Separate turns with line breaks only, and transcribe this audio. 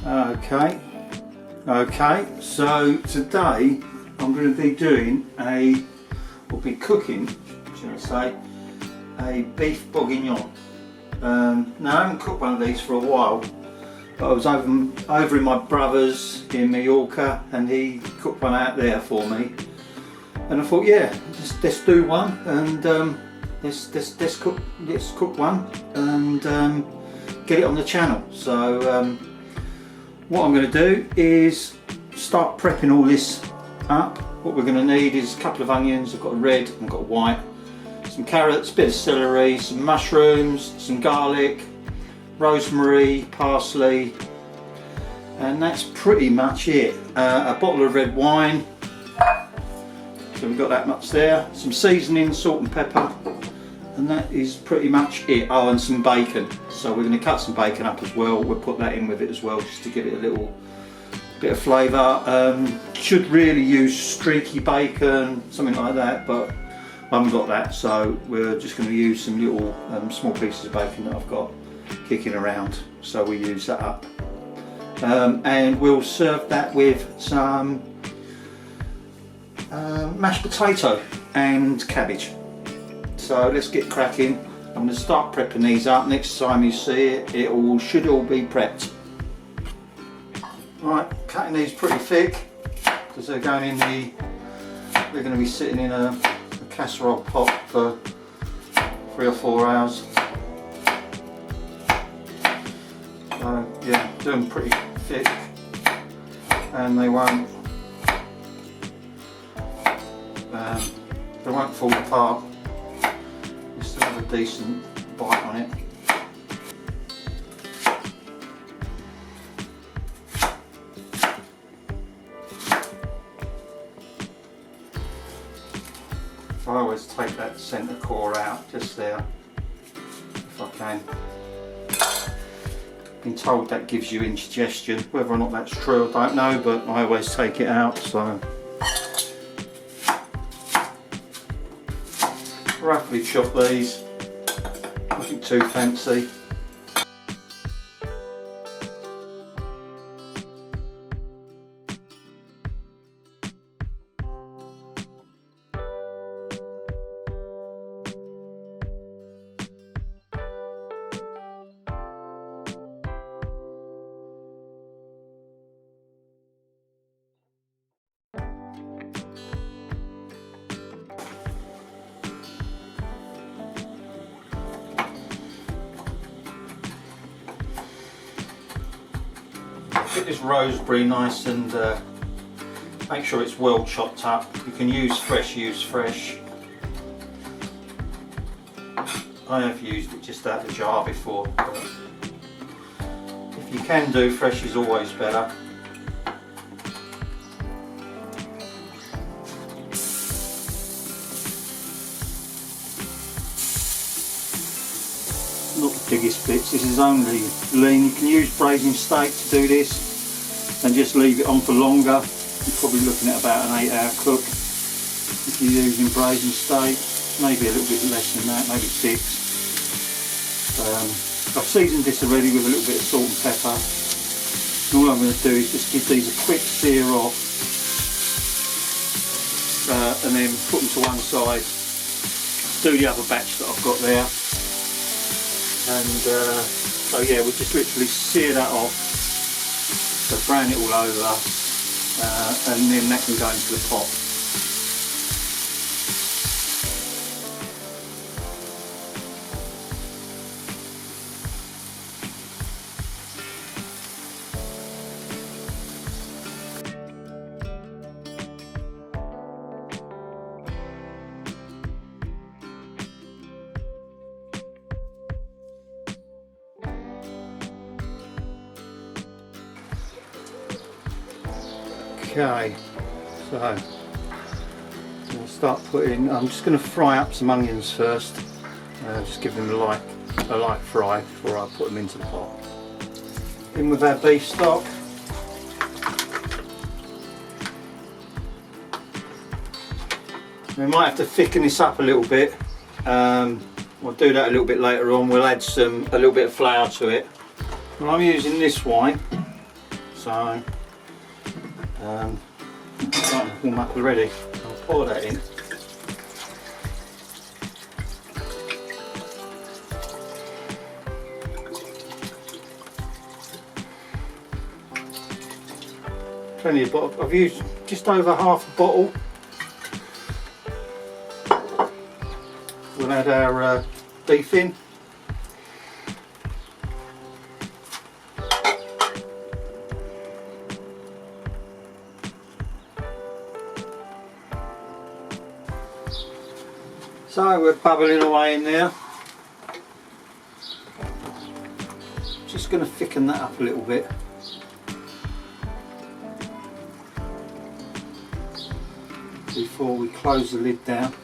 Okay, so today I'm going to be doing cooking, should I say, a beef bourguignon. Now I haven't cooked one of these for a while, but I was over in my brother's in Mallorca and he cooked one out there for me, and I thought, yeah, let's do one, and let's cook one and get it on the channel. So what I'm going to do is start prepping all this up. What we're going to need is a couple of onions. I've got a red and I've got a white, some carrots, a bit of celery, some mushrooms, some garlic, rosemary, parsley, and that's pretty much it. A bottle of red wine, so we've got that much there, some seasoning, salt and pepper, and that is pretty much it. Oh, and some bacon. So we're going to cut some bacon up as well. We'll put that in with it as well, just to give it a little bit of flavour. Should really use streaky bacon, something like that, but I haven't got that, so we're just going to use some little small pieces of bacon that I've got kicking around. So we use that up, and we'll serve that with some mashed potato and cabbage. So let's get cracking. I'm going to start prepping these up. Next time you see it, it should all be prepped. Right, cutting these pretty thick because they're going in they're going to be sitting in a casserole pot for 3 or 4 hours. So yeah, do them pretty thick, and they won't fall apart. You still have a decent bite on it. I always take that centre core out just there if I can. Been told that gives you indigestion. Whether or not that's true I don't know, but I always take it out. So roughly chop these, nothing too fancy. Get this rosemary nice and make sure it's well chopped up. You can use fresh. I have used it just out of the jar before, but if you can do fresh is always better. Not the biggest bits, this is only lean. You can use braising steak to do this and just leave it on for longer. You're probably looking at about an 8-hour cook if you're using braising steak, maybe a little bit less than that, maybe 6. I've seasoned this already with a little bit of salt and pepper, and all I'm going to do is just give these a quick sear off, and then put them to one side, do the other batch that I've got there. And so yeah, we'll just literally sear that off, so brown it all over, and then that can go into the pot. Okay, so I'll start putting, I'm just going to fry up some onions first, just give them a light fry before I put them into the pot. In with our beef stock. We might have to thicken this up a little bit. We'll do that a little bit later on. We'll add a little bit of flour to it. Well, I'm using this wine. So starting to warm up already. I'll pour that in. Plenty of bottle. I've used just over half a bottle. We'll add our beef in. So we're bubbling away in there. Just going to thicken that up a little bit. Before we close the lid down.